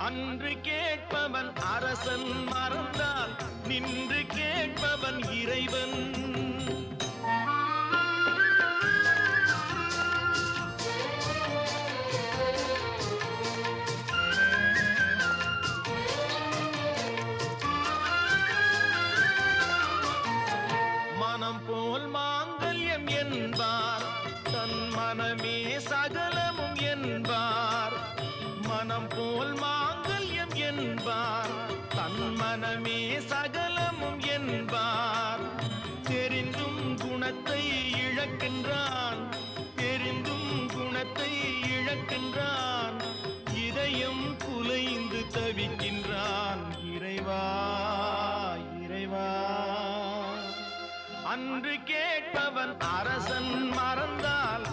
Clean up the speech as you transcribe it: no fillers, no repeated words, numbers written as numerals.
அன்று கேட்பவன் அரசன் மறந்தால் நின்று கேட்பவன் இறைவன். மனம் போல் மாங்கல்யம் என்பார், தன் மனமே சகலமும் என்பார். மனம் போல் மாங்கல்யம் என்பார், தன் மனமே சகலமும் என்பார். தெரிந்தும் குணத்தை இழக்கின்றான், தெரிந்தும் குணத்தை இழக்கின்றான். இதயம் குலைந்து தவிக்கின்றான். இறைவா இறைவா, அன்று கேட்பவன் அரசன் மறந்தால்